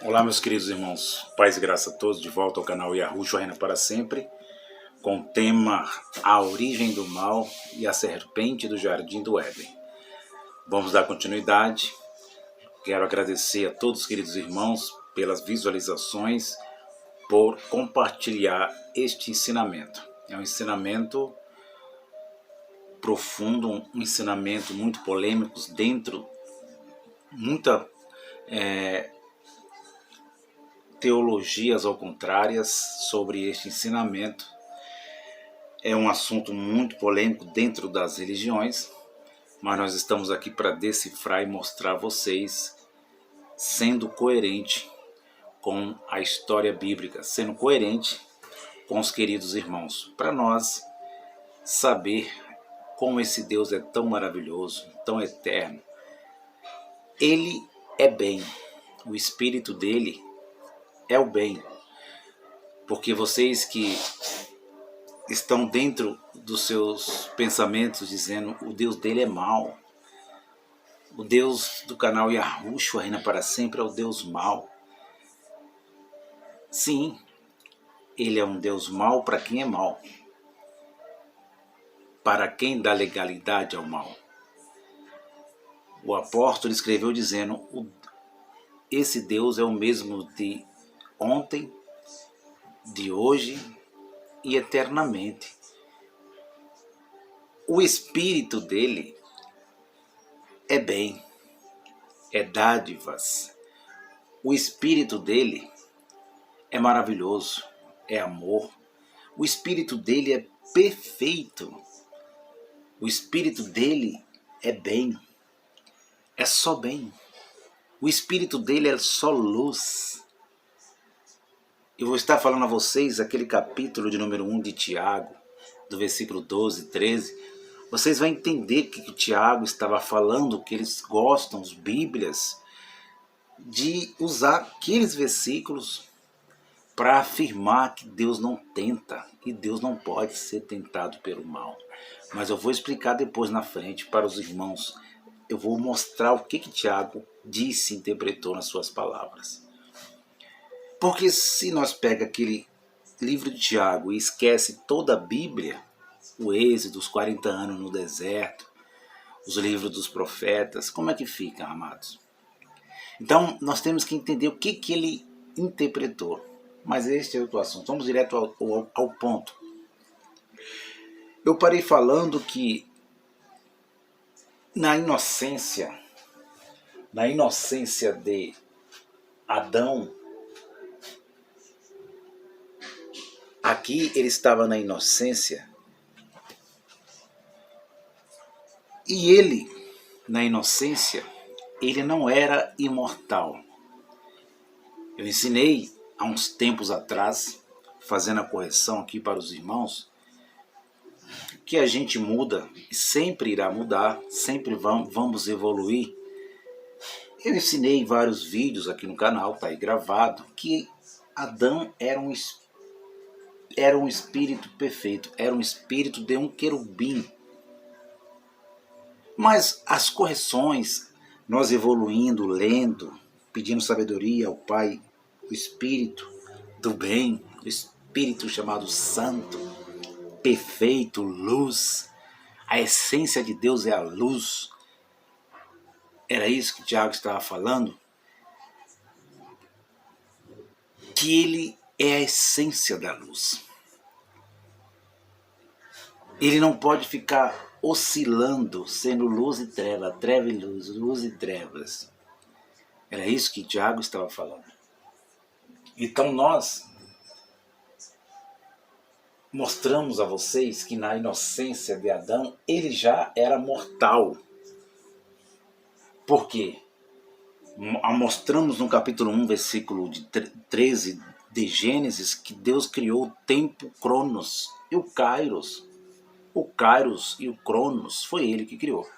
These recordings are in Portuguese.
Olá, meus queridos irmãos, paz e graça a todos, de volta ao canal Yahushua Reina para Sempre, com o tema A Origem do Mal e a Serpente do Jardim do Éden. Vamos dar continuidade. Quero agradecer a todos os queridos irmãos pelas visualizações, por compartilhar este ensinamento. É um ensinamento profundo, um ensinamento muito polêmico, dentro muita teologias ao contrárias sobre este ensinamento. É um assunto muito polêmico dentro das religiões, mas nós estamos aqui para decifrar e mostrar a vocês sendo coerente com a história bíblica, sendo coerente com os queridos irmãos, para nós saber como esse Deus é tão maravilhoso, tão eterno. Ele é bem, o Espírito dele é o bem, porque vocês que estão dentro dos seus pensamentos dizendo o Deus dele é mau, o Deus do canal Yahushua Reina para Sempre é o Deus mau. Sim, ele é um Deus mau para quem é mau, para quem dá legalidade ao mal. O apóstolo escreveu dizendo, esse Deus é o mesmo de ontem, de hoje e eternamente. O Espírito dele é bem, é dádivas. O Espírito dele é maravilhoso, é amor. O Espírito dele é perfeito. O Espírito dele é bem, é só bem. O Espírito dele é só luz. Eu vou estar falando a vocês aquele capítulo de número 1 de Tiago, do versículo 12 e 13. Vocês vão entender que o Tiago estava falando, que eles gostam, as Bíblias, de usar aqueles versículos para afirmar que Deus não tenta e Deus não pode ser tentado pelo mal. Mas eu vou explicar depois na frente para os irmãos. Eu vou mostrar o que Tiago disse e interpretou nas suas palavras. Porque se nós pega aquele livro de Tiago e esquece toda a Bíblia, o Êxodo, os 40 anos no deserto, os livros dos profetas, como é que fica, amados? Então nós temos que entender o que ele interpretou. Mas este é outro assunto. Vamos direto ao ponto. Eu parei falando que na inocência de Adão, aqui ele estava na inocência, e ele, na inocência, ele não era imortal. Eu ensinei há uns tempos atrás, fazendo a correção aqui para os irmãos, que a gente muda, sempre irá mudar, sempre vamos evoluir. Eu ensinei em vários vídeos aqui no canal, está aí gravado, que Adão era um espírito perfeito, era um espírito de um querubim. Mas as correções, nós evoluindo, lendo, pedindo sabedoria ao Pai, o Espírito do bem, o Espírito chamado Santo, perfeito, luz, a essência de Deus é a luz. Era isso que Tiago estava falando, que ele é a essência da luz. Ele não pode ficar oscilando, sendo luz e treva, treva e luz, luz e trevas. Era isso que Tiago estava falando. Então nós mostramos a vocês que na inocência de Adão, ele já era mortal. Por quê? Mostramos no capítulo 1, versículo 13 de Gênesis, que Deus criou o tempo Cronos e o Kairos. O Kairos e o Cronos foi ele que criou.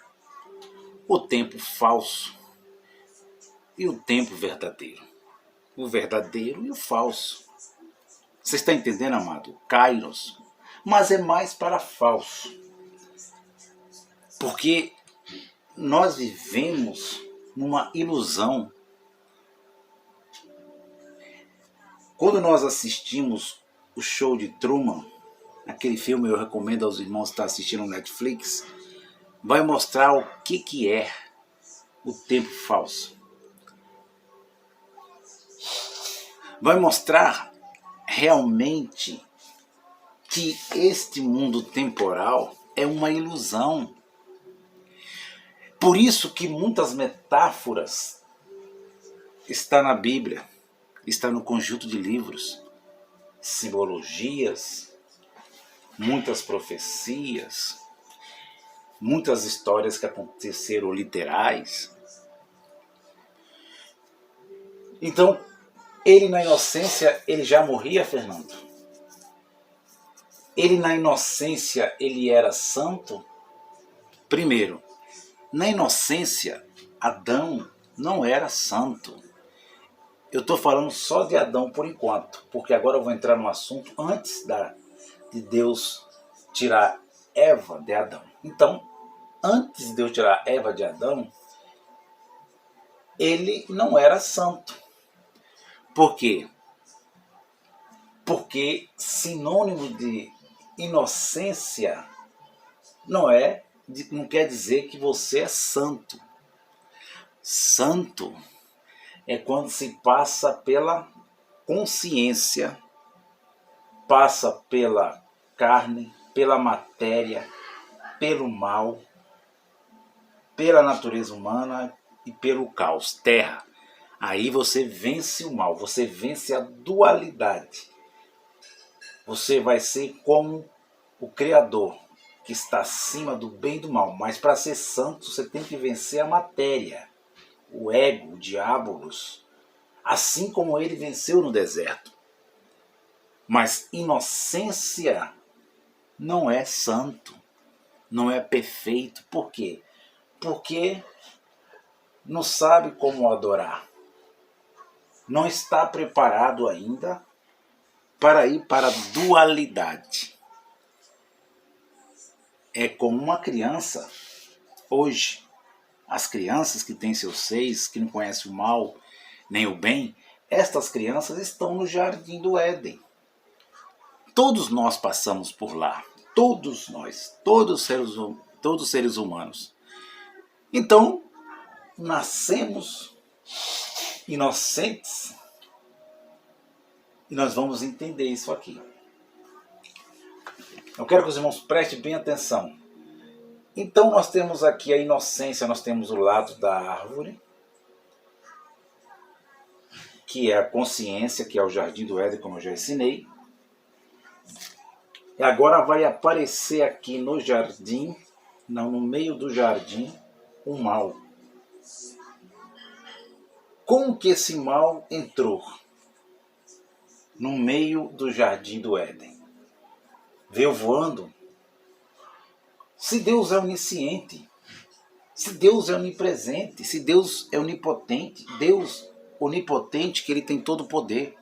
O tempo falso e o tempo verdadeiro. O verdadeiro e o falso. Você está entendendo, amado? Kairos. Mas é mais para falso. Porque nós vivemos numa ilusão Quando nós assistimos o Show de Truman, aquele filme eu recomendo aos irmãos que estão assistindo no Netflix, vai mostrar o que é o tempo falso. Vai mostrar realmente que este mundo temporal é uma ilusão. Por isso que muitas metáforas estão na Bíblia, está no conjunto de livros, simbologias, muitas profecias, muitas histórias que aconteceram literais. Então, ele na inocência, ele já morria, Fernando? Ele na inocência, ele era santo? Primeiro, na inocência, Adão não era santo. Eu estou falando só de Adão por enquanto, porque agora eu vou entrar no assunto antes de Deus tirar Eva de Adão. Então, antes de Deus tirar Eva de Adão, ele não era santo. Por quê? Porque sinônimo de inocência não quer dizer que você é santo. Santo é quando se passa pela consciência, passa pela carne, pela matéria, pelo mal, pela natureza humana e pelo caos, terra. Aí você vence o mal, você vence a dualidade. Você vai ser como o Criador, que está acima do bem e do mal. Mas para ser santo, você tem que vencer a matéria, o ego, o diabolos, assim como ele venceu no deserto. Mas inocência não é santo, não é perfeito. Por quê? Porque não sabe como adorar. Não está preparado ainda para ir para a dualidade. É como uma criança hoje. As crianças que têm seus seios, que não conhecem o mal nem o bem, estas crianças estão no jardim do Éden. Todos nós passamos por lá. Todos nós. Todos seres humanos. Então, nascemos inocentes e nós vamos entender isso aqui. Eu quero que os irmãos prestem bem atenção. Então nós temos aqui a inocência, nós temos o lado da árvore, que é a consciência, que é o jardim do Éden, como eu já ensinei. E agora vai aparecer aqui no jardim, não, no meio do jardim, o mal. Como que esse mal entrou no meio do jardim do Éden? Veio voando? Se Deus é onisciente, se Deus é onipresente, se Deus é onipotente, Deus onipotente, que ele tem todo o poder,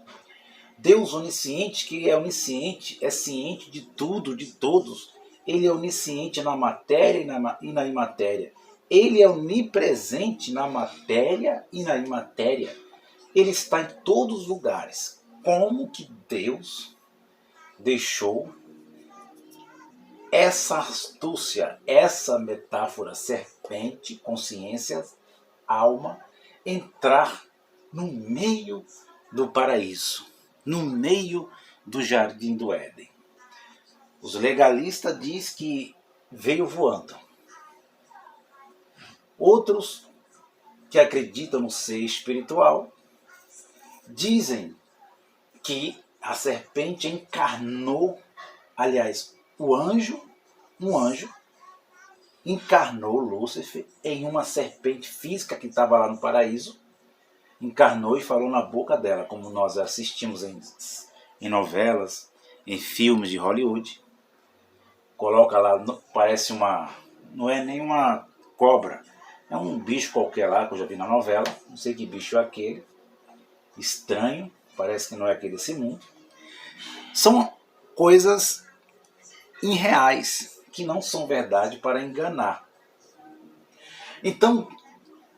Deus onisciente, que é onisciente, é ciente de tudo, de todos, ele é onisciente na matéria e na imatéria, ele é onipresente na matéria e na imatéria, ele está em todos os lugares. Como que Deus deixou essa astúcia, essa metáfora, serpente, consciência, alma, entrar no meio do paraíso, no meio do jardim do Éden? Os legalistas dizem que veio voando. Outros que acreditam no ser espiritual dizem que a serpente encarnou, aliás, um anjo encarnou Lúcifer em uma serpente física que estava lá no paraíso, encarnou e falou na boca dela, como nós assistimos em novelas, em filmes de Hollywood. Coloca lá, parece não é nem uma cobra, é um bicho qualquer lá que eu já vi na novela, não sei que bicho é aquele, estranho, parece que não é aquele desse mundo. São coisas irreais, que não são verdade, para enganar. Então,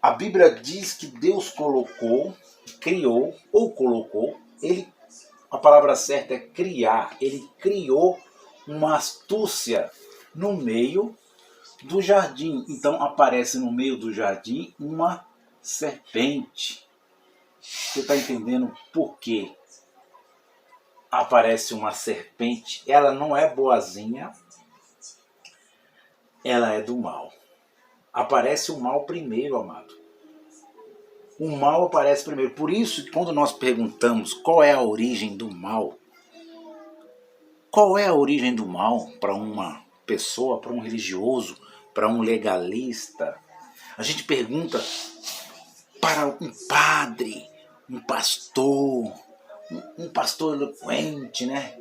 a Bíblia diz que Deus criou, ele a palavra certa é criar. Ele criou uma astúcia no meio do jardim. Então aparece no meio do jardim uma serpente. Você está entendendo por quê? Aparece uma serpente. Ela não é boazinha, ela é do mal. Aparece o mal primeiro, amado. O mal aparece primeiro. Por isso que quando nós perguntamos qual é a origem do mal, qual é a origem do mal para uma pessoa, para um religioso, para um legalista, a gente pergunta para um padre, um pastor eloquente, né?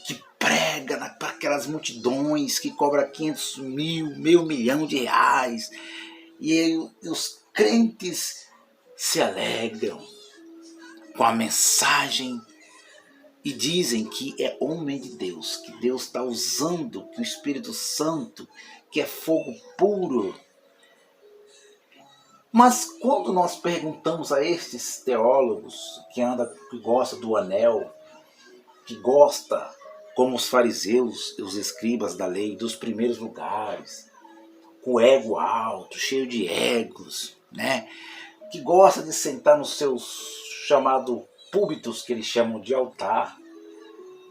Que prega para aquelas multidões, que cobra 500 mil, meio milhão de reais. E aí os crentes se alegram com a mensagem e dizem que é homem de Deus, que Deus está usando, que o Espírito Santo, que é fogo puro. Mas quando nós perguntamos a estes teólogos que gosta do anel, que gosta, como os fariseus e os escribas da lei, dos primeiros lugares, com o ego alto, cheio de egos, né? Que gosta de sentar nos seus chamados púlpitos, que eles chamam de altar,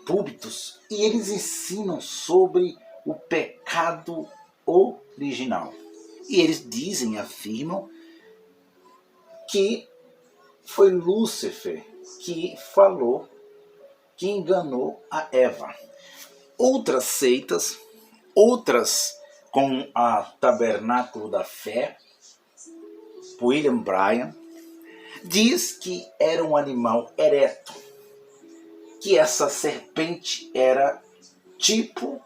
púlpitos, e eles ensinam sobre o pecado original. E eles dizem, afirmam, que foi Lúcifer que falou, que enganou a Eva. Outras seitas, outras como a Tabernáculo da Fé, William Bryan, diz que era um animal ereto, que essa serpente era tipo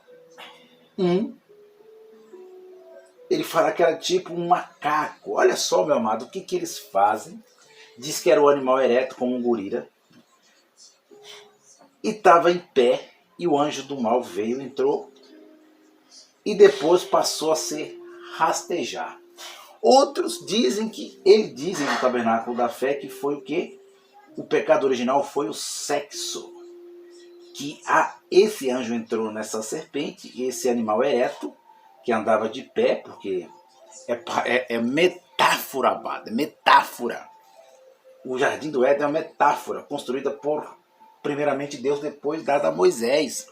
ele fala que era tipo um macaco. Olha só, meu amado, o que eles fazem. Diz que era um animal ereto como um gorila. E estava em pé. E o anjo do mal veio, entrou. E depois passou a se rastejar. Outros dizem que, dizem no Tabernáculo da Fé, que foi o quê? O pecado original foi o sexo. Que esse anjo entrou nessa serpente, esse animal ereto, que andava de pé, porque é metáfora, amada, é metáfora. O Jardim do Éden é uma metáfora construída por, primeiramente, Deus, depois dada a Moisés.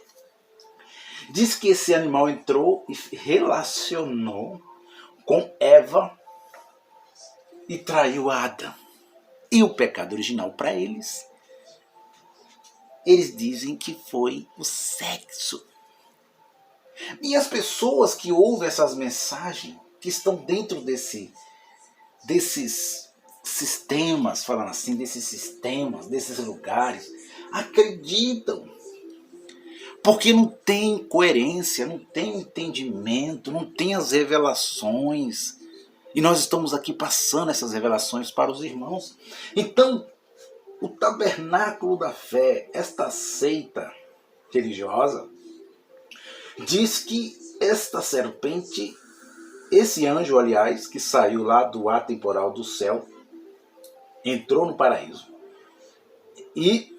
Diz que esse animal entrou e relacionou com Eva e traiu Adão. E o pecado original para eles dizem que foi o sexo. E as pessoas que ouvem essas mensagens, que estão dentro desses sistemas, falando assim, desses lugares, acreditam. Porque não tem coerência, não tem entendimento, não tem as revelações. E nós estamos aqui passando essas revelações para os irmãos. Então, o Tabernáculo da Fé, esta seita religiosa, diz que esta serpente, esse anjo, aliás, que saiu lá do atemporal do céu, entrou no paraíso e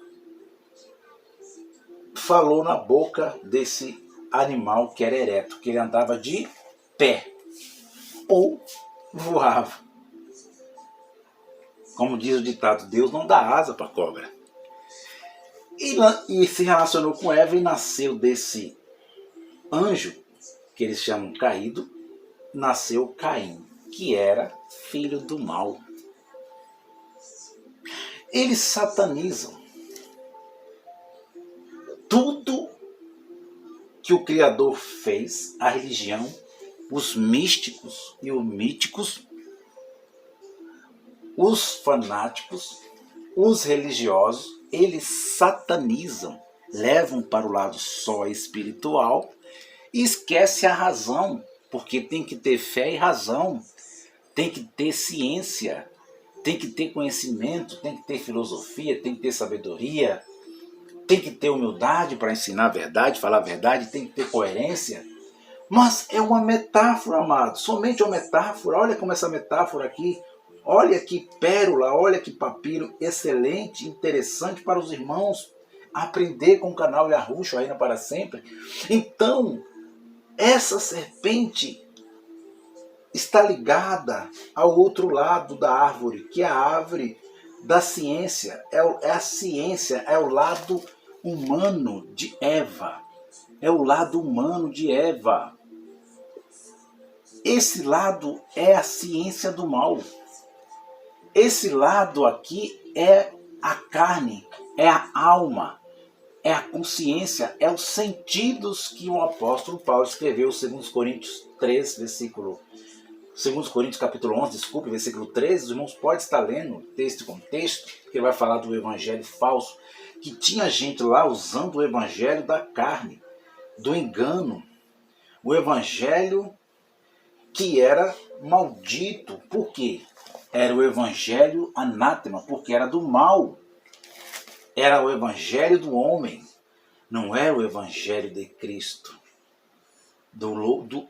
falou na boca desse animal que era ereto, que ele andava de pé ou voava. Como diz o ditado, Deus não dá asa para cobra. E se relacionou com Eva e nasceu desse anjo, que eles chamam caído, nasceu Caim, que era filho do mal. Eles satanizam tudo que o Criador fez, a religião, os místicos e os míticos, os fanáticos, os religiosos, eles satanizam, levam para o lado só espiritual e esquece a razão, porque tem que ter fé e razão, tem que ter ciência, tem que ter conhecimento, tem que ter filosofia, tem que ter sabedoria, tem que ter humildade para ensinar a verdade, falar a verdade, tem que ter coerência. Mas é uma metáfora, amado, somente uma metáfora. Olha como essa metáfora aqui, olha que pérola, olha que papiro excelente, interessante para os irmãos aprender com o canal Yahushua reina para sempre. Então, essa serpente está ligada ao outro lado da árvore, que é a árvore da ciência. É a ciência, é o lado humano de Eva. É o lado humano de Eva. Esse lado é a ciência do mal. Esse lado aqui é a carne, é a alma, é a consciência, é os sentidos que o apóstolo Paulo escreveu, segundo Coríntios 3, versículo 2 Coríntios capítulo 11, versículo 13, os irmãos podem estar lendo texto e contexto, que vai falar do evangelho falso, que tinha gente lá usando o evangelho da carne, do engano, o evangelho que era maldito. Por quê? Era o evangelho anátema, porque era do mal. Era o evangelho do homem, não era o evangelho de Cristo.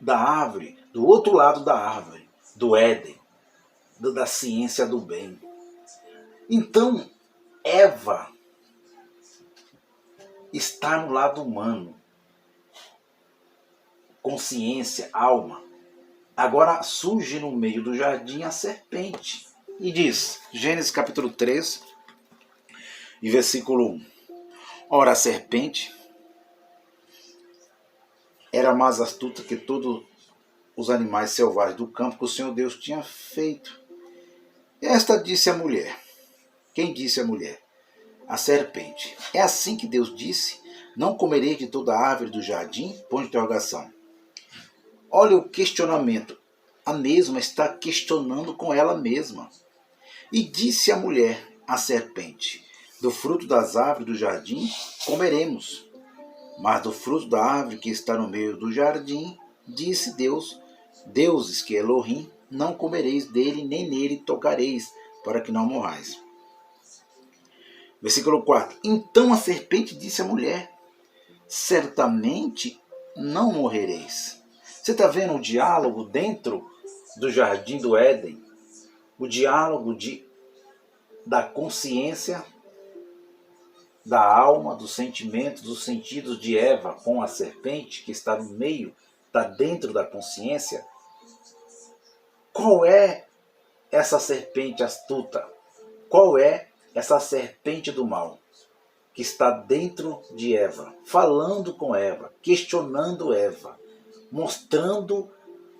Da árvore, do outro lado da árvore, do Éden, da ciência do bem. Então, Eva está no lado humano, consciência, alma. Agora surge no meio do jardim a serpente. E diz, Gênesis capítulo 3, e versículo 1. Ora, a serpente era mais astuta que todos os animais selvagens do campo que o Senhor Deus tinha feito. Esta disse à mulher. Quem disse à mulher? A serpente. É assim que Deus disse: não comereis de toda a árvore do jardim? Ponto de interrogação. Olha o questionamento. A mesma está questionando com ela mesma. E disse a mulher, a serpente: do fruto das árvores do jardim comeremos. Mas do fruto da árvore que está no meio do jardim, disse Deus, deuses que Elohim, não comereis dele, nem nele tocareis, para que não morrais. Versículo 4. Então a serpente disse à mulher: certamente não morrereis. Você está vendo o diálogo dentro do jardim do Éden? O diálogo da consciência, da alma, dos sentimentos, dos sentidos de Eva com a serpente, que está no meio, está dentro da consciência. Qual é essa serpente astuta? Qual é essa serpente do mal que está dentro de Eva, falando com Eva, questionando Eva, mostrando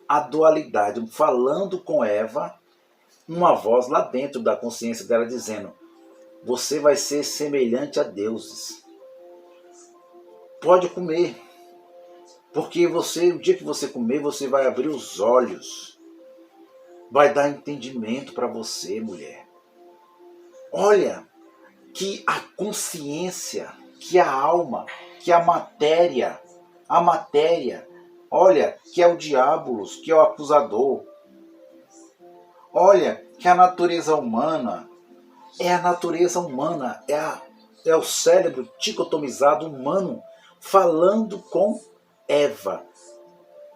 a dualidade, falando com Eva, uma voz lá dentro da consciência dela dizendo: você vai ser semelhante a deuses. Pode comer, porque o dia que você comer, você vai abrir os olhos, vai dar entendimento para você, mulher. Olha que a consciência, que a alma, que a matéria, olha que é o diabolos, que é o acusador. Olha que a natureza humana é a natureza humana, é o cérebro dicotomizado humano falando com Eva.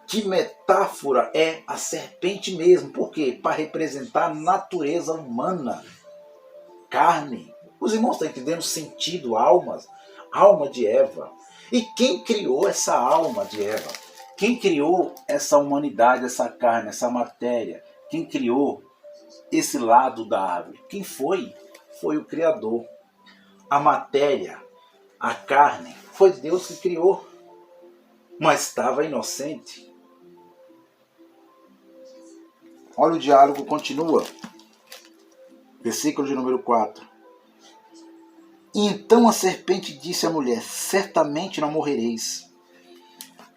Que metáfora é a serpente mesmo? Por quê? Para representar a natureza humana, carne. Os irmãos estão entendendo o sentido, alma de Eva. E quem criou essa alma de Eva? Quem criou essa humanidade, essa carne, essa matéria? Quem criou esse lado da árvore? Quem foi? Foi o Criador. A matéria, a carne, foi Deus que criou. Mas estava inocente. Olha, o diálogo continua. Versículo de número 4. Então a serpente disse à mulher: certamente não morrereis.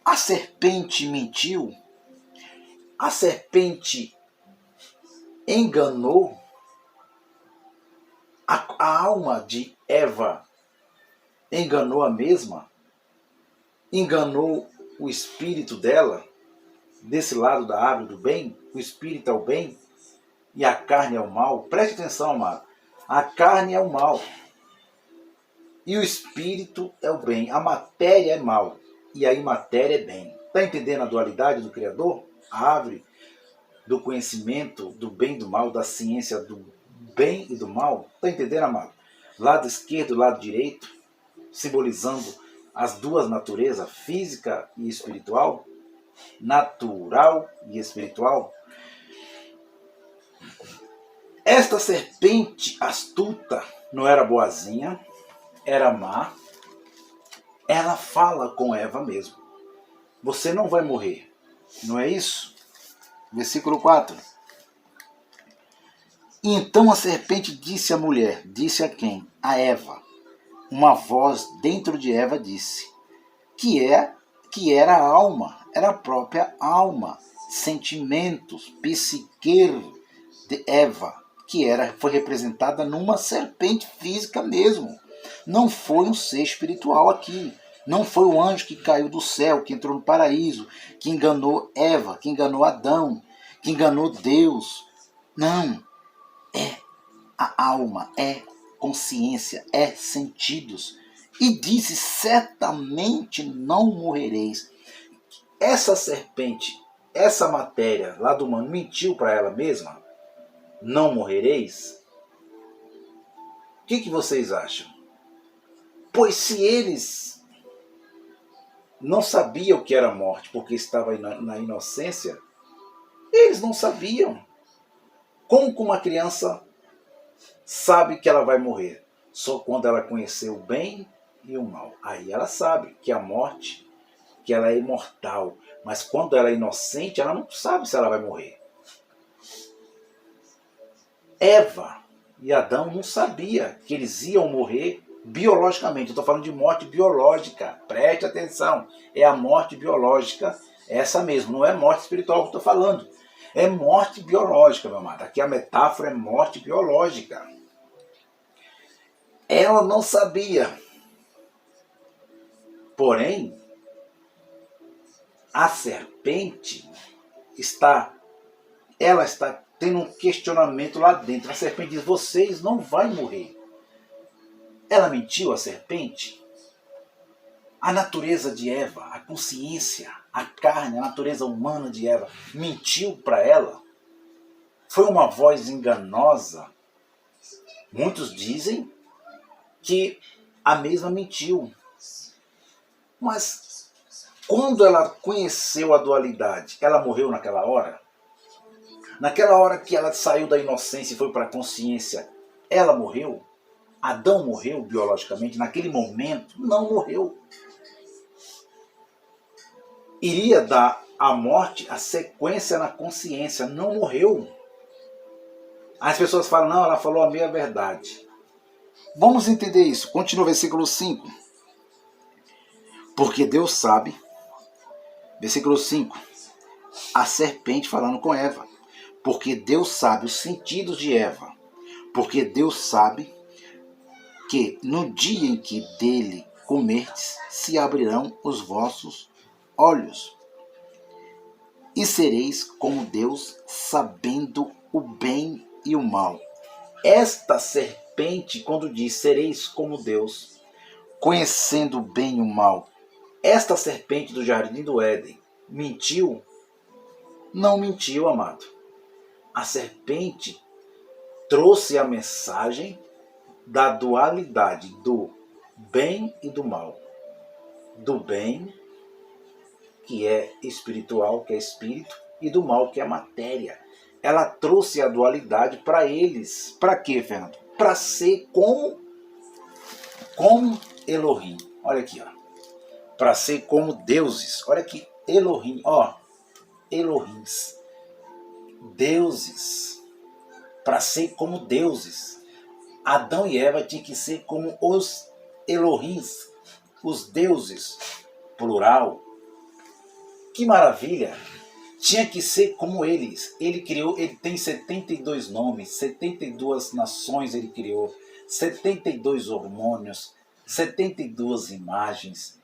A serpente mentiu? A serpente enganou? A alma de Eva enganou a mesma? Enganou o espírito dela? Desse lado da árvore do bem? O espírito é o bem e a carne é o mal? Preste atenção, amado. A carne é o mal e o espírito é o bem. A matéria é mal e a imatéria é bem. Está entendendo a dualidade do Criador? A árvore do conhecimento do bem e do mal, da ciência do bem e do mal. Está entendendo, amado? Lado esquerdo, lado direito. simbolizando as duas naturezas, física e espiritual, natural e espiritual. Esta serpente astuta não era boazinha, era má. Ela fala com Eva mesmo. Você não vai morrer, não é isso? Versículo 4. Então a serpente disse à mulher, disse a quem? A Eva. Uma voz dentro de Eva disse, que era a alma, era a própria alma, sentimentos, psique de Eva, foi representada numa serpente física mesmo. Não foi um ser espiritual aqui. Não foi o anjo que caiu do céu, que entrou no paraíso, que enganou Eva, que enganou Adão, que enganou Deus. Não. É a alma, é consciência, é sentidos. E disse, certamente não morrereis. Essa serpente, essa matéria lá do humano, mentiu para ela mesma? Não morrereis? O que vocês acham? Pois se eles não sabiam o que era morte, porque estavam na inocência, eles não sabiam. Como que uma criança sabe que ela vai morrer? Só quando ela conhecer o bem e o mal. Aí ela sabe que a morte, que ela é imortal. Mas quando ela é inocente, ela não sabe se ela vai morrer. Eva e Adão não sabiam que eles iam morrer biologicamente. Eu estou falando de morte biológica. Preste atenção. É a morte biológica. Essa mesmo. Não é morte espiritual que eu estou falando. É morte biológica, meu amado. Aqui a metáfora é morte biológica. Ela não sabia. Porém, a serpente está tendo um questionamento lá dentro. A serpente diz, vocês não vão morrer. Ela mentiu, a serpente? A natureza de Eva, a consciência, a carne, a natureza humana de Eva, mentiu para ela? Foi uma voz enganosa? Muitos dizem que a mesma mentiu. Mas quando ela conheceu a dualidade, ela morreu naquela hora? Naquela hora que ela saiu da inocência e foi para a consciência, ela morreu? Adão morreu biologicamente? Naquele momento, não morreu. Iria dar à morte a sequência na consciência, não morreu. As pessoas falam, não, ela falou a meia verdade. Vamos entender isso. Continua o versículo 5. Porque Deus sabe, versículo 5, a serpente falando com Eva. Porque Deus sabe os sentidos de Eva. Porque Deus sabe que no dia em que dele comerdes, se abrirão os vossos olhos. E sereis como Deus, sabendo o bem e o mal. Esta serpente, quando diz sereis como Deus, conhecendo o bem e o mal, esta serpente do jardim do Éden mentiu? Não mentiu, amado. A serpente trouxe a mensagem da dualidade do bem e do mal. Do bem, que é espiritual, que é espírito, e do mal, que é matéria. Ela trouxe a dualidade para eles. Para quê, Fernando? Para ser como Elohim. Olha aqui, ó. Para ser como deuses. Olha aqui, Elohim, ó. Elohims. Deuses. Para ser como deuses. Adão e Eva tinham que ser como os Elohims, os deuses, plural. Que maravilha! Tinha que ser como eles. Ele criou, ele tem 72 nomes, 72 nações ele criou, 72 hormônios, 72 imagens.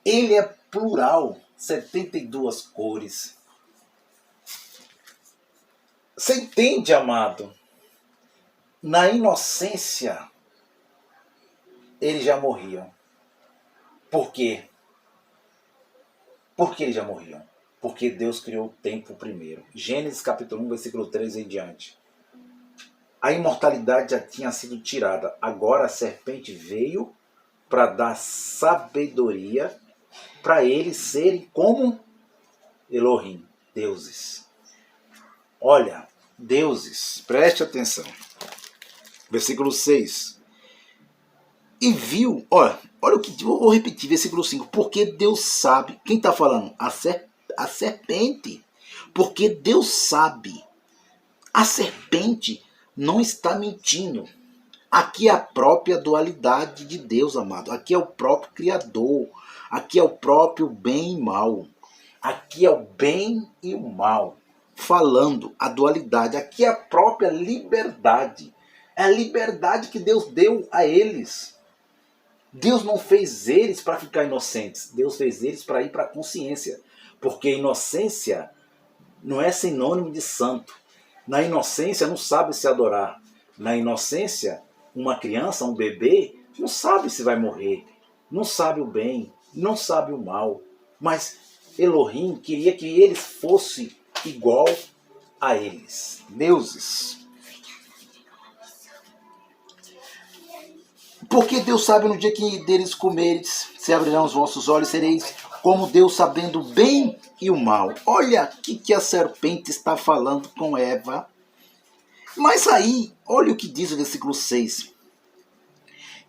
Ele é plural, 72 cores. Você entende, amado? Na inocência, eles já morriam. Por quê? Por que eles já morriam? Porque Deus criou o tempo primeiro. Gênesis capítulo 1, versículo 3 em diante. A imortalidade já tinha sido tirada. Agora a serpente veio para dar sabedoria para eles serem como Elohim, deuses. Olha, deuses, preste atenção. Versículo 6. E viu, olha o que, vou repetir, versículo 5. Porque Deus sabe, quem está falando? A serpente. Porque Deus sabe. A serpente não está mentindo. Aqui é a própria dualidade de Deus, amado. Aqui é o próprio Criador. Aqui é o próprio bem e mal. Aqui é o bem e o mal. Falando a dualidade. Aqui é a própria liberdade. É a liberdade que Deus deu a eles. Deus não fez eles para ficar inocentes. Deus fez eles para ir para a consciência. Porque inocência não é sinônimo de santo. Na inocência não sabe se adorar. Na inocência, uma criança, um bebê, não sabe se vai morrer. Não sabe o bem, não sabe o mal. Mas Elohim queria que eles fossem igual a eles. Deuses. Porque Deus sabe no dia que deles comeres, se abrirão os vossos olhos, sereis como Deus sabendo o bem e o mal. Olha o que a serpente está falando com Eva. Mas aí, olha o que diz o versículo 6.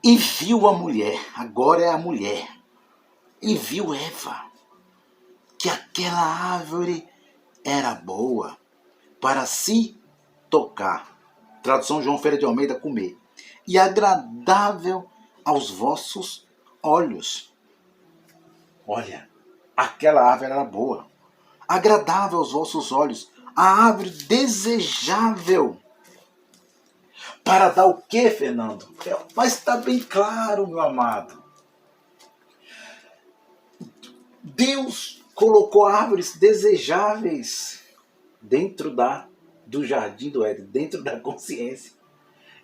E viu a mulher, agora é a mulher, e viu Eva, que aquela árvore era boa para se tocar. Tradução João Ferreira de Almeida, comer. E agradável aos vossos olhos. Olha, aquela árvore era boa. Agradável aos vossos olhos. A árvore desejável. Para dar o quê, Fernando? Mas está bem claro, meu amado. Deus colocou árvores desejáveis dentro do jardim do Éden, dentro da consciência.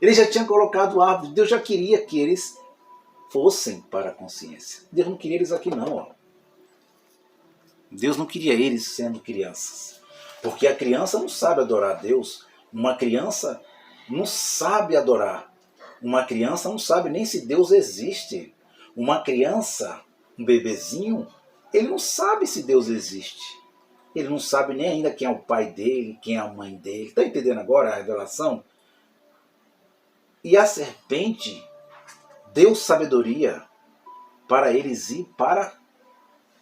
Ele já tinha colocado árvores. Deus já queria que eles fossem para a consciência. Deus não queria eles aqui não. Ó. Deus não queria eles sendo crianças. Porque a criança não sabe adorar a Deus. Uma criança não sabe adorar. Uma criança não sabe nem se Deus existe. Uma criança, um bebezinho, ele não sabe se Deus existe. Ele não sabe nem ainda quem é o pai dele, quem é a mãe dele. Está entendendo agora a revelação? E a serpente deu sabedoria para eles ir para a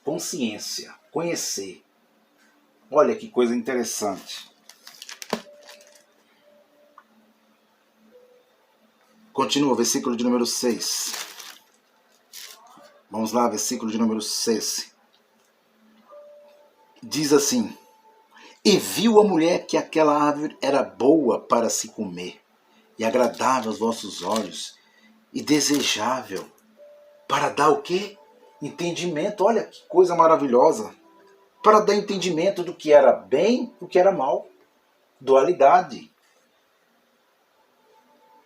consciência, conhecer. Olha que coisa interessante. Continua, versículo de número 6. Vamos lá, versículo de número 6. Diz assim: E viu a mulher que aquela árvore era boa para se comer, e agradável aos vossos olhos, e desejável, para dar o quê? Entendimento. Olha que coisa maravilhosa. Para dar entendimento do que era bem e do que era mal. Dualidade.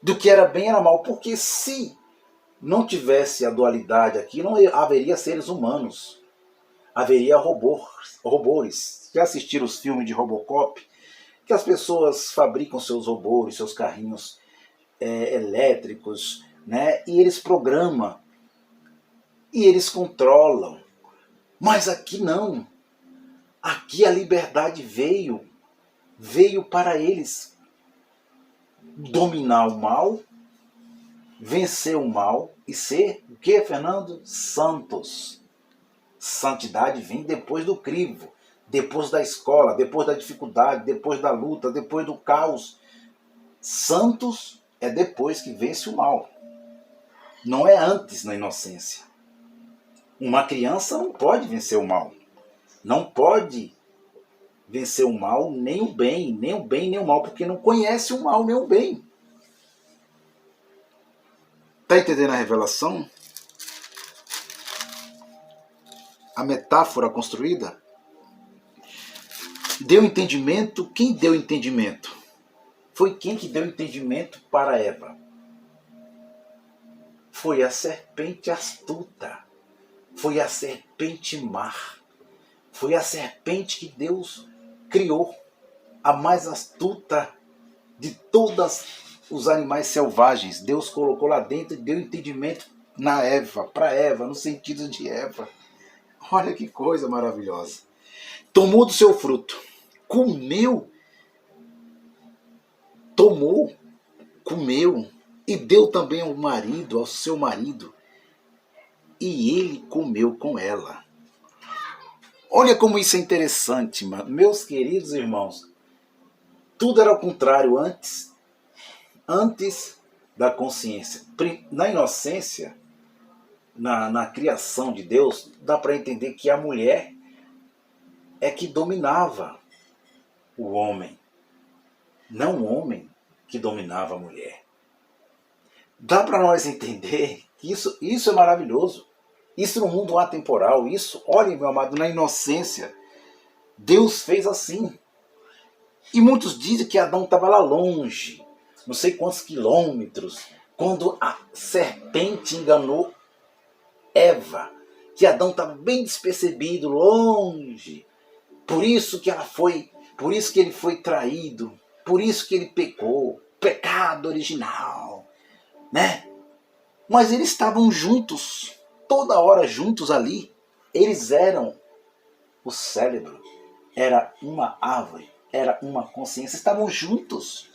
Do que era bem e era mal. Porque se não tivesse a dualidade aqui, não haveria seres humanos. Haveria robôs. Já assistiram os filmes de Robocop? Que as pessoas fabricam seus robôs, seus carrinhos elétricos, né? E eles programam. E eles controlam. Mas aqui não. Aqui a liberdade veio para eles dominar o mal, vencer o mal e ser o que, Fernando? Santos. Santidade vem depois do crivo, depois da escola, depois da dificuldade, depois da luta, depois do caos. Santos é depois que vence o mal. Não é antes na inocência. Uma criança não pode vencer o mal. Não pode vencer o mal, nem o bem, nem o bem, nem o mal, porque não conhece o mal, nem o bem. Está entendendo a revelação? A metáfora construída? Deu entendimento? Quem deu entendimento? Foi quem que deu entendimento para Eva? Foi a serpente astuta. Foi a serpente má. Foi a serpente que Deus criou. A mais astuta de todos os animais selvagens. Deus colocou lá dentro e deu entendimento na Eva, para Eva, no sentido de Eva. Olha que coisa maravilhosa. Tomou do seu fruto, comeu, tomou, comeu, e deu também ao marido, ao seu marido, e ele comeu com ela. Olha como isso é interessante, meus queridos irmãos. Tudo era ao contrário antes da consciência. Na inocência, na criação de Deus, dá para entender que a mulher é que dominava o homem, não o homem que dominava a mulher. Dá para nós entender que isso é maravilhoso. Isso no mundo atemporal, isso, olhem, meu amado, na inocência, Deus fez assim. E muitos dizem que Adão estava lá longe, não sei quantos quilômetros, quando a serpente enganou Eva, que Adão estava bem despercebido, longe. Por isso que ele foi traído, por isso que ele pecou, pecado original, né? Mas eles estavam juntos, toda hora juntos ali. Eles eram o cérebro, era uma árvore, era uma consciência, estavam juntos.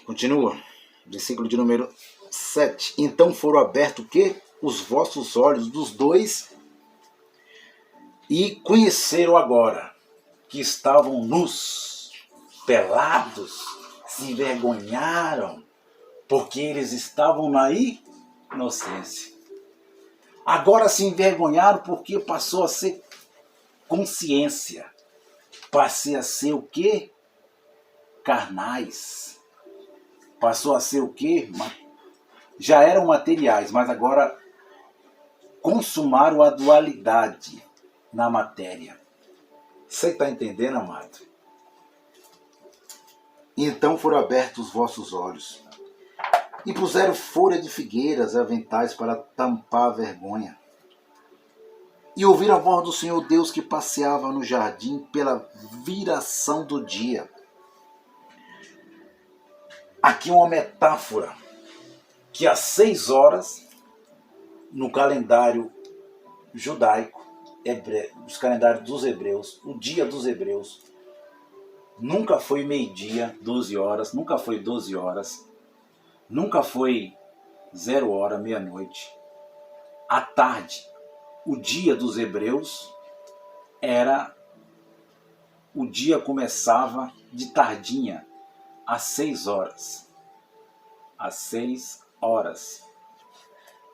Continua, versículo de número 7. Então foram abertos o quê? Os vossos olhos dos dois, e conheceram agora que estavam nus, pelados, se envergonharam, porque eles estavam na inocência. Agora se envergonharam porque passou a ser consciência. Passei a ser o quê? Carnais. Passou a ser o quê? Já eram materiais, mas agora consumaram a dualidade na matéria. Você está entendendo, amado? Então foram abertos os vossos olhos, e puseram folha de figueiras e aventais para tampar a vergonha. E ouviram a voz do Senhor Deus que passeava no jardim pela viração do dia. Aqui uma metáfora que às 6 horas, no calendário judaico, os calendários dos hebreus, o dia dos hebreus, nunca foi meio-dia, 12 horas, nunca foi 12 horas, nunca foi 0 hora, meia-noite. À tarde, o dia dos hebreus o dia começava de tardinha, às 6 horas. Às 6 horas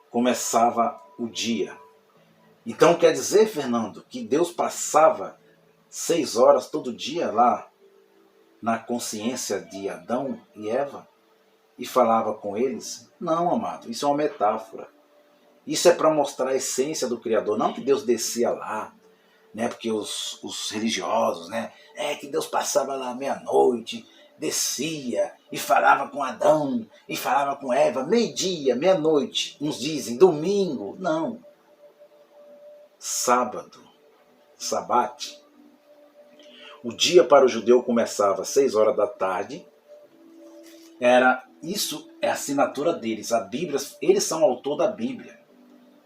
começava o dia. Então quer dizer, Fernando, que Deus passava 6 horas todo dia lá na consciência de Adão e Eva e falava com eles? Não, amado, isso é uma metáfora. Isso é para mostrar a essência do Criador, não que Deus descia lá, né? Porque os religiosos, né? Que Deus passava lá meia-noite, descia e falava com Adão e falava com Eva, meio-dia, meia-noite. Uns dizem domingo, não. Sábado, sabate. O dia para o judeu começava às 6 horas da tarde. Isso é a assinatura deles. A Bíblia, eles são o autor da Bíblia.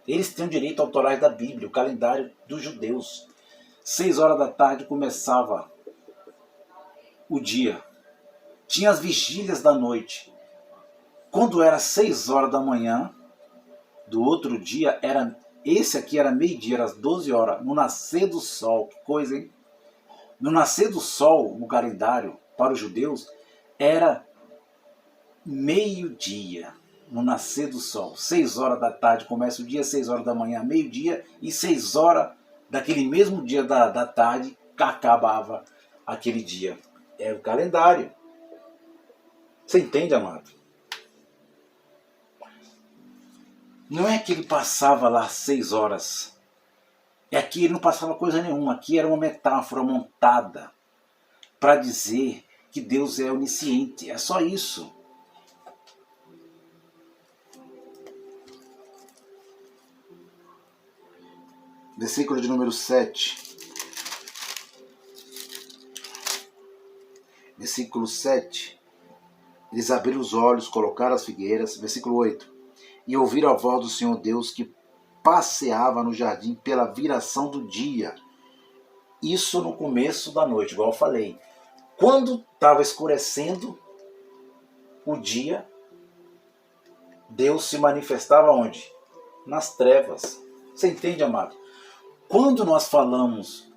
Eles têm o direito autorais da Bíblia, o calendário dos judeus. 6 horas da tarde começava o dia. Tinha as vigílias da noite. Quando era 6 horas da manhã do outro dia, esse aqui era meio-dia, era às 12 horas, no nascer do sol. Que coisa, hein? No nascer do sol, no calendário, para os judeus, era meio-dia. No nascer do sol. 6 horas da tarde começa o dia, 6 horas da manhã, meio-dia, e 6 horas daquele mesmo dia da tarde, acabava aquele dia. É o calendário. Você entende, amado? Não é que ele passava lá 6 horas. É que ele não passava coisa nenhuma. Aqui era uma metáfora montada para dizer que Deus é onisciente. É só isso. Versículo de número 7. Versículo 7. Eles abriram os olhos, colocaram as figueiras. Versículo 8. E ouviram a voz do Senhor Deus que passeava no jardim pela viração do dia. Isso no começo da noite, igual eu falei. Quando estava escurecendo o dia, Deus se manifestava onde? Nas trevas. Você entende, amado? Quando nós falamos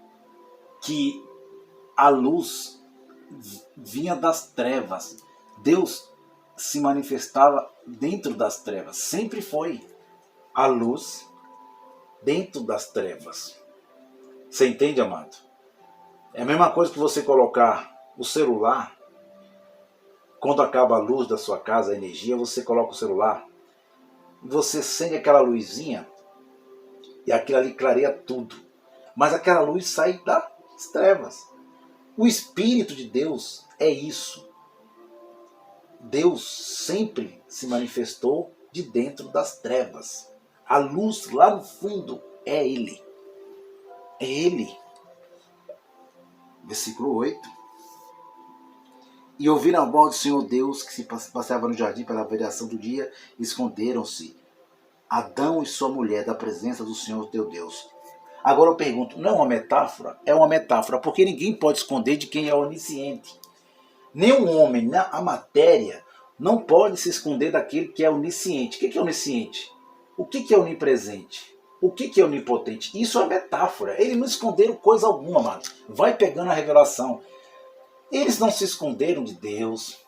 que a luz vinha das trevas, Deus se manifestava dentro das trevas. Sempre foi a luz dentro das trevas. Você entende, amado? É a mesma coisa que você colocar o celular. Quando acaba a luz da sua casa, a energia, você coloca o celular, você acende aquela luzinha e aquilo ali clareia tudo. Mas aquela luz sai das trevas. O Espírito de Deus é isso. Deus sempre se manifestou de dentro das trevas. A luz lá no fundo é Ele. É Ele. Versículo 8. E ouviram a voz do Senhor Deus que se passeava no jardim pela variação do dia, esconderam-se Adão e sua mulher da presença do Senhor teu Deus. Agora eu pergunto, não é uma metáfora? É uma metáfora, porque ninguém pode esconder de quem é onisciente. Nenhum homem, a matéria, não pode se esconder daquele que é onisciente. O que é onisciente? O que é onipresente? O que é onipotente? Isso é metáfora. Eles não esconderam coisa alguma, mano. Vai pegando a revelação. Eles não se esconderam de Deus.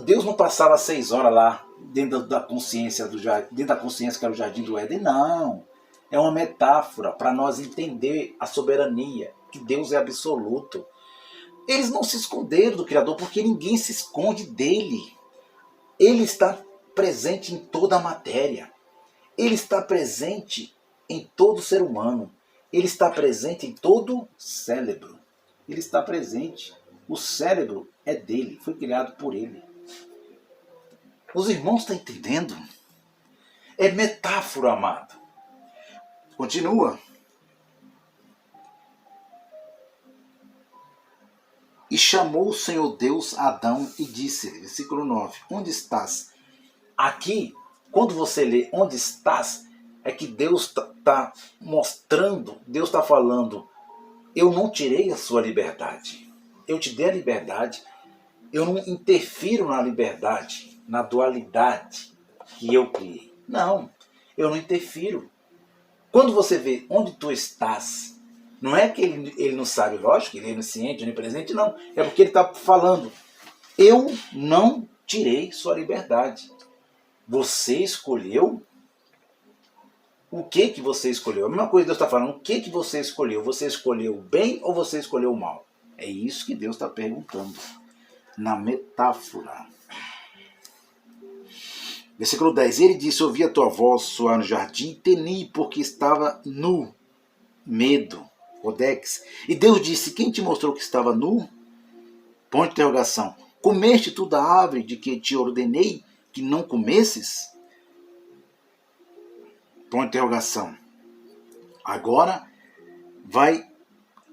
Deus não passava 6 horas lá dentro da consciência dentro da consciência que era o jardim do Éden. Não. É uma metáfora para nós entender a soberania, que Deus é absoluto. Eles não se esconderam do Criador porque ninguém se esconde dele. Ele está presente em toda a matéria. Ele está presente em todo ser humano. Ele está presente em todo cérebro. Ele está presente. O cérebro é dele, foi criado por ele. Os irmãos estão entendendo? É metáfora, amado. Continua. E chamou o Senhor Deus a Adão e disse, versículo 9, onde estás? Aqui, quando você lê onde estás, é que Deus está mostrando, Deus está falando, eu não tirei a sua liberdade. Eu te dei a liberdade. Eu não interfiro na liberdade, na dualidade que eu criei. Não, eu não interfiro. Quando você vê onde tu estás, não é que ele não sabe, lógico, ele é onisciente, onipresente, não. É porque ele está falando, eu não tirei sua liberdade. Você escolheu. O que você escolheu? A mesma coisa que Deus está falando, o que você escolheu? Você escolheu o bem ou você escolheu o mal? É isso que Deus está perguntando. Na metáfora. Versículo 10. Ele disse, ouvi a tua voz soar no jardim, temi porque estava nu. Medo. Codex. E Deus disse, quem te mostrou que estava nu? Ponto de interrogação. Comeste tu da árvore de que te ordenei que não comesses? Ponto de interrogação. Agora vai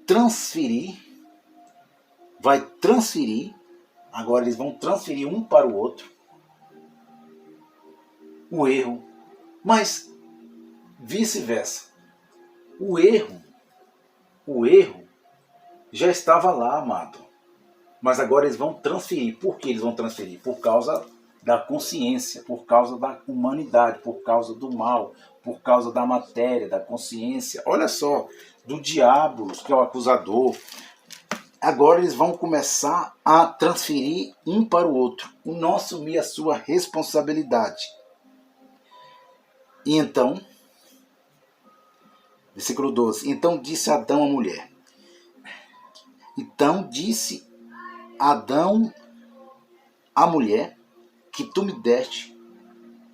transferir, agora eles vão transferir um para o outro o erro, mas vice-versa. O erro já estava lá, amado. Mas agora eles vão transferir. Por que eles vão transferir? Por causa da consciência, por causa da humanidade, por causa do mal, por causa da matéria, da consciência. Olha só, do diabo, que é o acusador. Agora eles vão começar a transferir um para o outro. O não assumir a sua responsabilidade. E então, versículo 12. Então disse Adão à mulher. Então disse Adão à mulher que tu me deste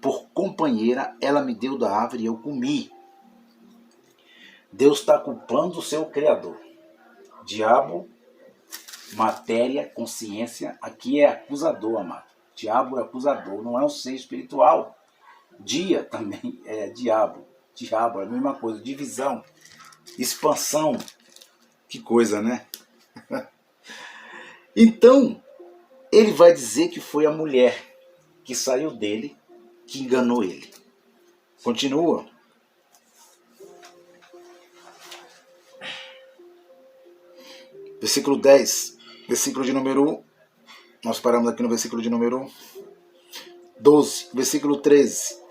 por companheira, ela me deu da árvore e eu comi. Deus está culpando o seu Criador. Diabo, matéria, consciência, aqui é acusador, amado. Diabo é acusador, não é um ser espiritual. Dia também é diabo. Diabo é a mesma coisa, divisão, expansão. Que coisa, né? Então, ele vai dizer que foi a mulher que saiu dele, que enganou ele. Continua. Versículo 10, versículo de número 1. Nós paramos aqui no versículo de número 12, versículo 13.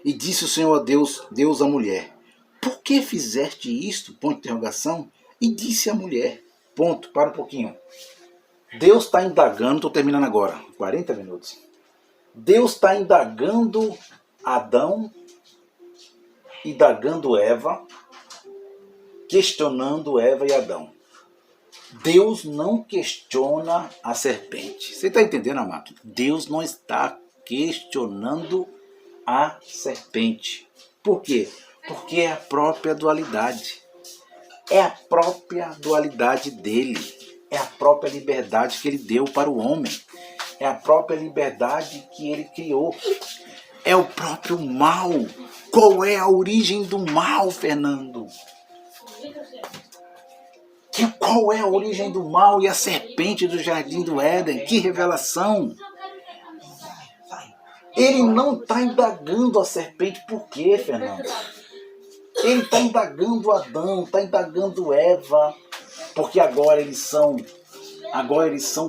E disse o Senhor a Deus à mulher: por que fizeste isto? Ponto de interrogação. E disse a mulher. Ponto, para um pouquinho. Deus está indagando, estou terminando agora, 40 minutos. Deus está indagando Adão, indagando Eva, questionando Eva e Adão. Deus não questiona a serpente. Você está entendendo, amado? Deus não está questionando a serpente. Por quê? Porque é a própria dualidade. É a própria dualidade dele. É a própria liberdade que ele deu para o homem. É a própria liberdade que ele criou. É o próprio mal. Qual é a origem do mal, Fernando? Qual é a origem do mal e a serpente do jardim do Éden? Que revelação! Ele não está indagando a serpente. Por quê, Fernando? Ele está indagando Adão, está indagando Eva, porque agora eles são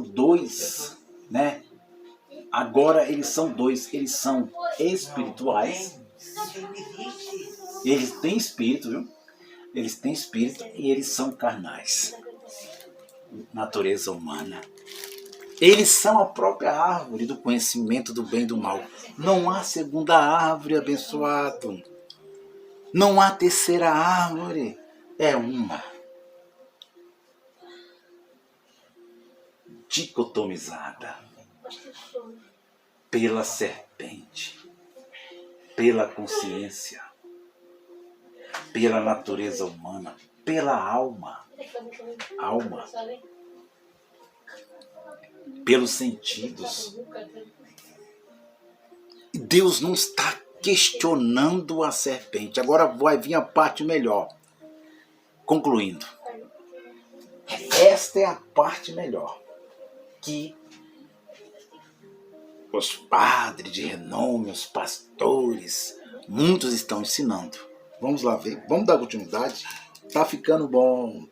dois, né? Agora eles são dois, eles são espirituais. Eles têm espírito, viu? Eles têm espírito e eles são carnais. Natureza humana. Eles são a própria árvore do conhecimento do bem e do mal. Não há segunda árvore, abençoado. Não há terceira árvore. É uma. Dicotomizada pela serpente, pela consciência, pela natureza humana, pela alma, pelos sentidos. Deus não está questionando a serpente. Agora vai vir a parte melhor. Concluindo. Esta é a parte melhor. Que os padres de renome, os pastores, muitos estão ensinando. Vamos lá ver. Vamos dar continuidade. Tá ficando bom.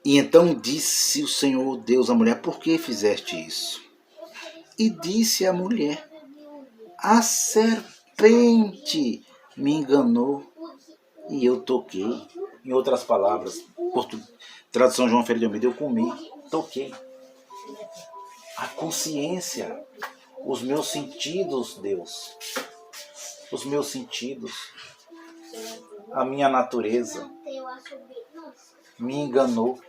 E então disse o Senhor Deus à mulher: por que fizeste isso? E disse a mulher: a serpente me enganou e eu toquei. Em outras palavras, tradução João Ferreira de Almeida, eu comi, toquei. A consciência, os meus sentidos, Deus, os meus sentidos, a minha natureza me enganou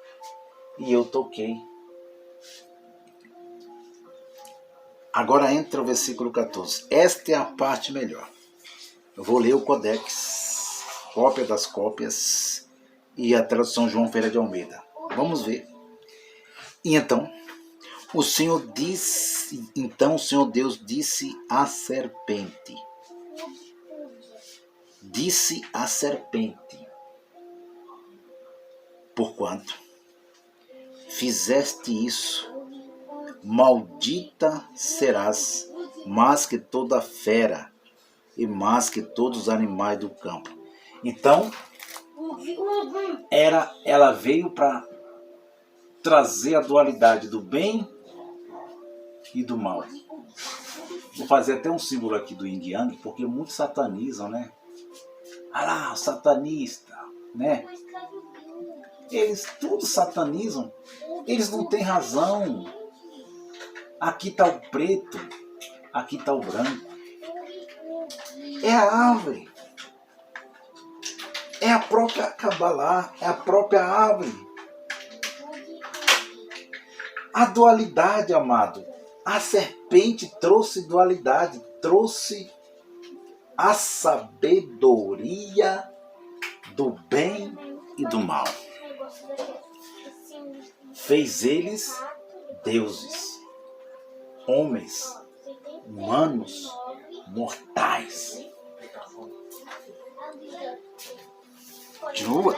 e eu toquei. Agora entra o versículo 14. Esta é a parte melhor. Eu vou ler o Codex, cópia das cópias, e a tradução João Ferreira de Almeida. Vamos ver. E então o Senhor Deus disse à serpente. Disse à serpente: porquanto fizeste isso, maldita serás, mais que toda fera e mais que todos os animais do campo. Então, ela veio para trazer a dualidade do bem e do mal. Vou fazer até um símbolo aqui do Yin Yang, porque muitos satanizam, né? Ah lá, satanista, né? Eles tudo satanizam. Eles não têm razão. Aqui está o preto, aqui está o branco. É a árvore. É a própria Kabbalah, é a própria árvore. A dualidade, amado. A serpente trouxe dualidade, trouxe a sabedoria do bem e do mal. Fez eles deuses, homens, humanos, mortais. Continua.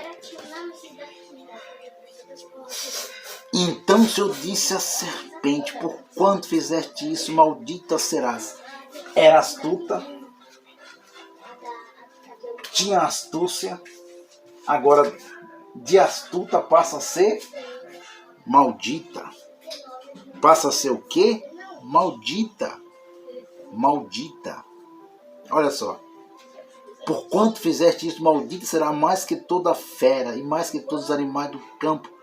Então o Senhor disse à serpente: por quanto fizeste isso, maldita serás. Era astuta, tinha astúcia, agora de astuta passa a ser maldita. Passa a ser o quê? Maldita. Maldita. Olha só. Por quanto fizeste isso, maldita será mais que toda fera e mais que todos os animais do campo.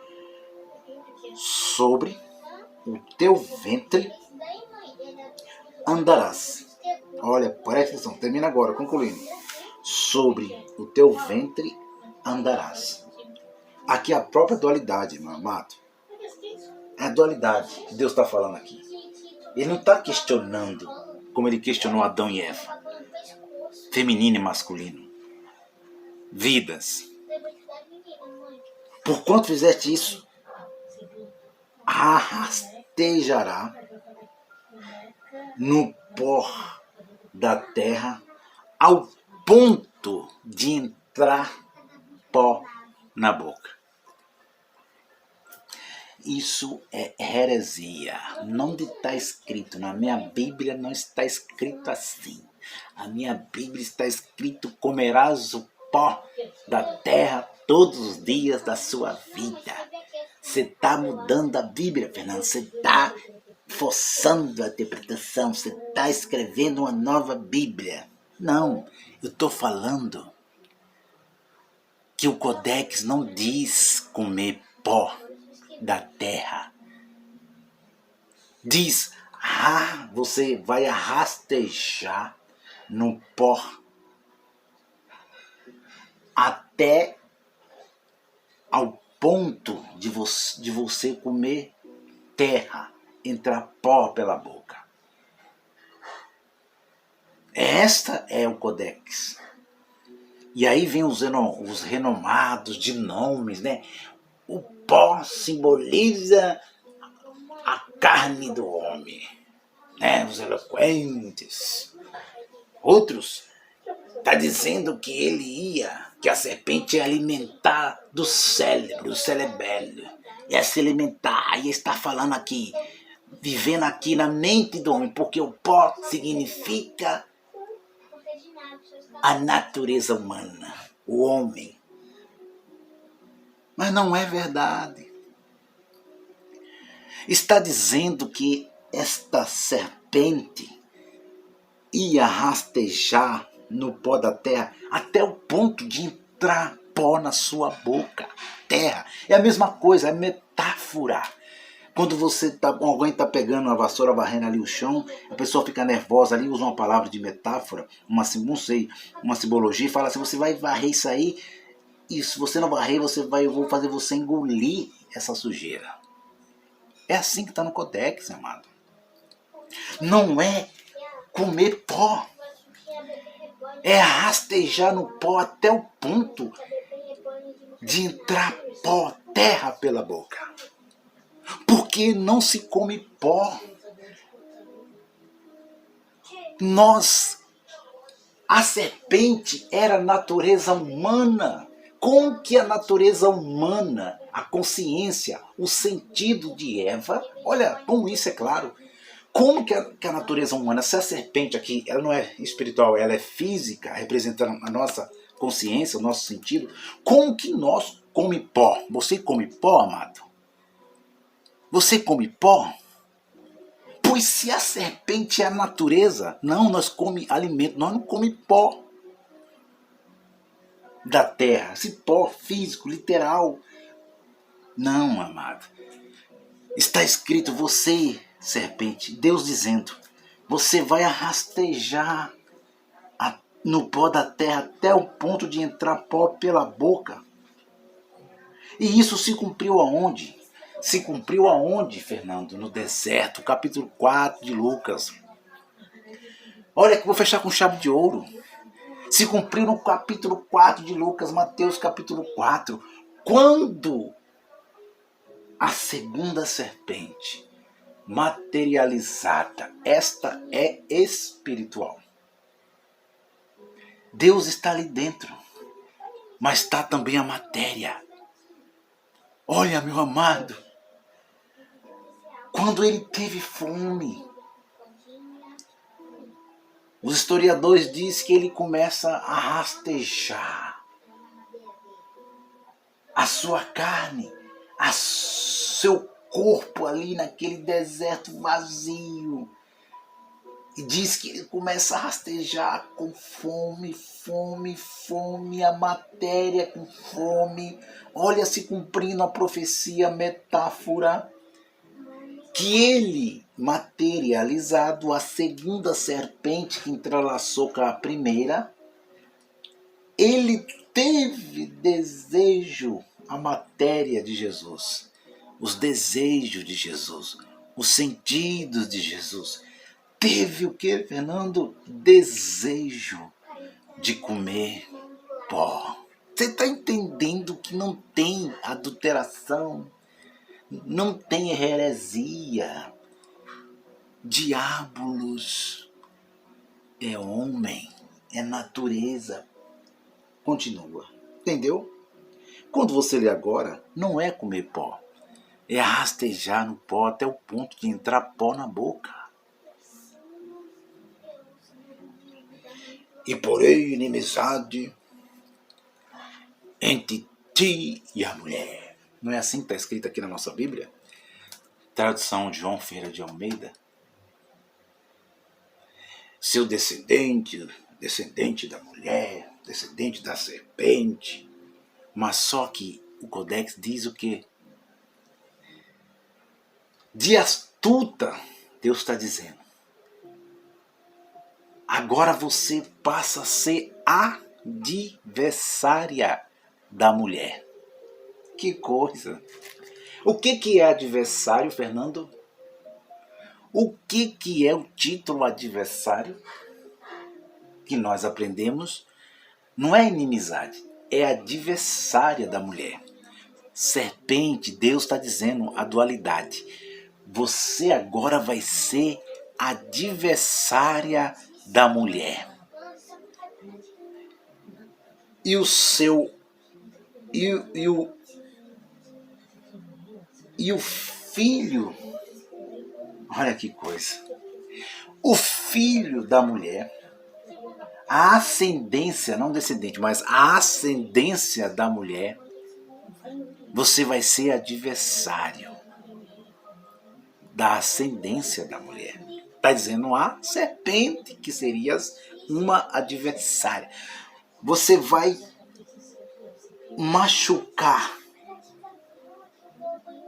Sobre o teu ventre andarás. Olha, presta atenção, termina agora, concluindo. Sobre o teu ventre andarás. Aqui é a própria dualidade, meu amado. É a dualidade que Deus está falando aqui. Ele não está questionando como ele questionou Adão e Eva. Feminino e masculino. Vidas. Por quanto fizeste isso, rastejará no pó da terra ao ponto de entrar pó na boca. Isso é heresia. Não está escrito. Na minha Bíblia não está escrito assim. A minha Bíblia está escrito: comerás o pó da terra todos os dias da sua vida. Você está mudando a Bíblia, Fernando. Você está forçando a interpretação. Você está escrevendo uma nova Bíblia. Não, eu estou falando que o Codex não diz comer pó da terra. Diz: você vai rastejar no pó até ao ponto de você comer terra, entrar pó pela boca. Esta é o Codex. E aí vem os renomados de nomes, né? O pó simboliza a carne do homem, né? Os eloquentes. Outros está dizendo que a serpente ia alimentar do cérebro, do cerebelo. Ia se alimentar, e está falando aqui, vivendo aqui na mente do homem, porque o pó significa a natureza humana, o homem. Mas não é verdade. Está dizendo que esta serpente ia rastejar no pó da terra até o ponto de entrar pó na sua boca. Terra. É a mesma coisa, é metáfora. Quando alguém está pegando uma vassoura, varrendo ali o chão, a pessoa fica nervosa ali, usa uma palavra de metáfora, uma simbologia, e fala assim: você vai varrer isso aí, e se você não varrer, eu vou fazer você engolir essa sujeira. É assim que está no Codex, amado. Não é comer pó. É rastejar no pó até o ponto de entrar pó, terra pela boca. Porque não se come pó. A serpente era natureza humana. Como que a natureza humana, a consciência, o sentido de Eva, olha como isso é claro. Como que a natureza humana, se a serpente aqui, ela não é espiritual, ela é física, representando a nossa consciência, o nosso sentido, como que nós come pó? Você come pó, amado? Você come pó? Pois se a serpente é a natureza, não, nós come alimento, nós não come pó da terra, esse pó físico, literal. Não, amado. Está escrito: você, serpente, Deus dizendo, você vai rastejar no pó da terra até o ponto de entrar pó pela boca. E isso se cumpriu aonde? Se cumpriu aonde, Fernando? No deserto, capítulo 4 de Lucas. Olha que vou fechar com chave de ouro. Se cumpriu no capítulo 4 de Lucas, Mateus capítulo 4, quando a segunda serpente materializada, esta é espiritual. Deus está ali dentro, mas está também a matéria. Olha, meu amado, quando ele teve fome, os historiadores dizem que ele começa a rastejar a sua carne, seu corpo ali naquele deserto vazio. E diz que ele começa a rastejar com fome, a matéria com fome. Olha se cumprindo a profecia, a metáfora, que ele, materializado, a segunda serpente que entrelaçou com a primeira, ele teve desejo, a matéria de Jesus, os desejos de Jesus, os sentidos de Jesus. Teve o que, Fernando? Desejo de comer pó. Você está entendendo que não tem adulteração, não tem heresia. Diabolos é homem, é natureza. Continua, entendeu? Quando você lê agora, não é comer pó, é rastejar no pó até o ponto de entrar pó na boca. E porém inimizade entre ti e a mulher. Não é assim que está escrito aqui na nossa Bíblia? Tradução de João Ferreira de Almeida. Seu descendente da mulher, descendente da serpente. Mas só que o Codex diz o quê? De astuta, Deus está dizendo. Agora você passa a ser adversária da mulher. Que coisa! O que é adversário, Fernando? O que é o título adversário? Que nós aprendemos, não é inimizade, é adversária da mulher. Serpente, Deus está dizendo a dualidade. Você agora vai ser adversária da mulher. E o seu e o filho, olha que coisa. O filho da mulher, a ascendência, não descendente, mas a ascendência da mulher, você vai ser adversário da ascendência da mulher. Está dizendo a serpente, que serias uma adversária. Você vai machucar,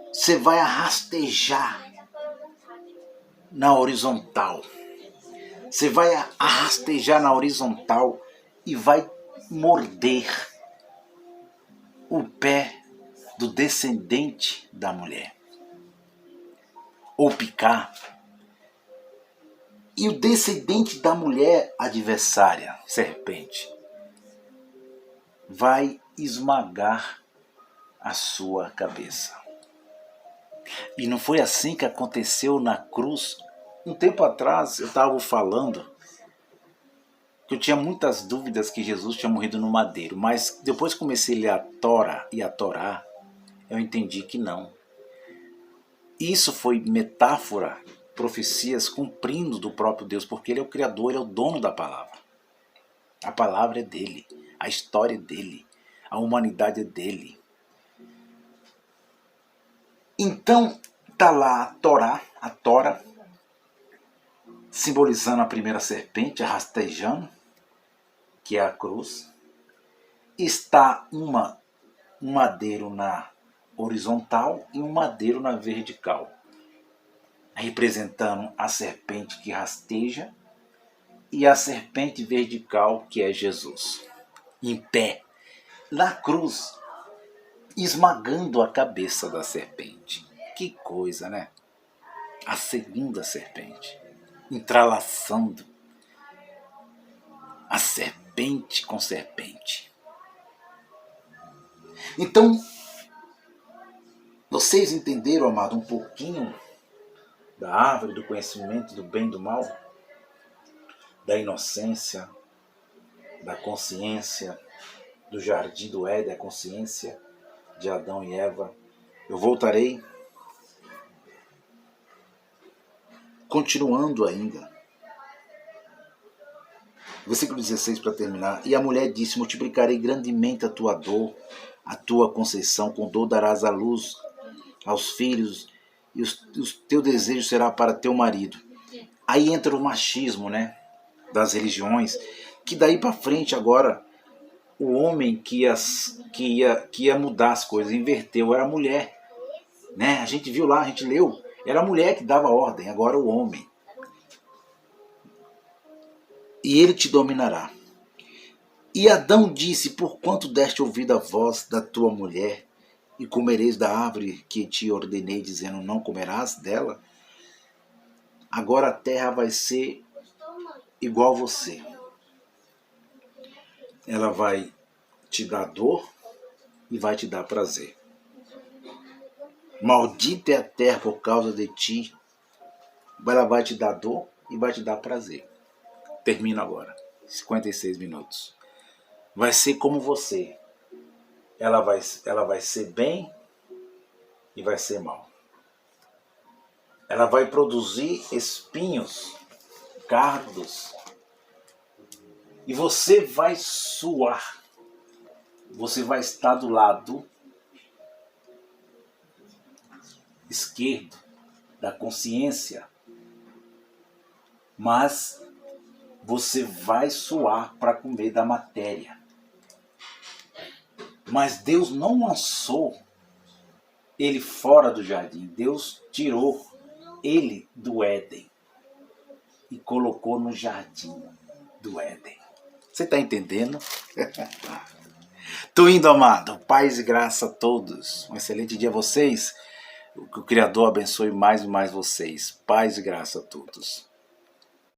você vai rastejar na horizontal. Você vai rastejar na horizontal e vai morder o pé do descendente da mulher. Ou picar. E o descendente da mulher adversária, serpente, vai esmagar a sua cabeça. E não foi assim que aconteceu na cruz? Um tempo atrás eu estava falando que eu tinha muitas dúvidas que Jesus tinha morrido no madeiro, mas depois que comecei a ler a Tora e a Torá, eu entendi que não. Isso foi metáfora, profecias cumprindo do próprio Deus, porque Ele é o Criador, Ele é o dono da palavra. A palavra é dele, a história é dele, a humanidade é dele. Então, está lá a Tora, simbolizando a primeira serpente, rastejando, que é a cruz. Está um madeiro na horizontal e um madeiro na vertical, representando a serpente que rasteja e a serpente vertical, que é Jesus, em pé, na cruz, esmagando a cabeça da serpente. Que coisa, né? A segunda serpente, entrelaçando a serpente com serpente. Então, vocês entenderam, amado, um pouquinho da árvore do conhecimento do bem e do mal? Da inocência, da consciência, do jardim do Éden, a consciência de Adão e Eva. Eu voltarei Continuando ainda. Versículo 16 para terminar. E a mulher disse: multiplicarei grandemente a tua dor, a tua conceição, com dor darás à luz aos filhos, e os teu desejo será para teu marido. Aí entra o machismo, né, das religiões, que daí para frente agora o homem que ia mudar as coisas, inverteu, era a mulher, né? A gente viu lá, a gente leu, era a mulher que dava ordem, agora o homem. E ele te dominará. E Adão disse: porquanto deste ouvido à voz da tua mulher, e comereis da árvore que te ordenei, dizendo: não comerás dela? Agora a terra vai ser igual a você. Ela vai te dar dor e vai te dar prazer. Maldita é a terra por causa de ti. Ela vai te dar dor e vai te dar prazer. Termino agora. 56 minutos. Vai ser como você. Ela vai ser bem e vai ser mal. Ela vai produzir espinhos, cardos. E você vai suar. Você vai estar do lado esquerdo da consciência. Mas você vai suar para comer da matéria. Mas Deus não lançou ele fora do jardim. Deus tirou ele do Éden e colocou no jardim do Éden. Você está entendendo? Tô indo, amado. Paz e graça a todos. Um excelente dia a vocês. Que o Criador abençoe mais e mais vocês. Paz e graça a todos.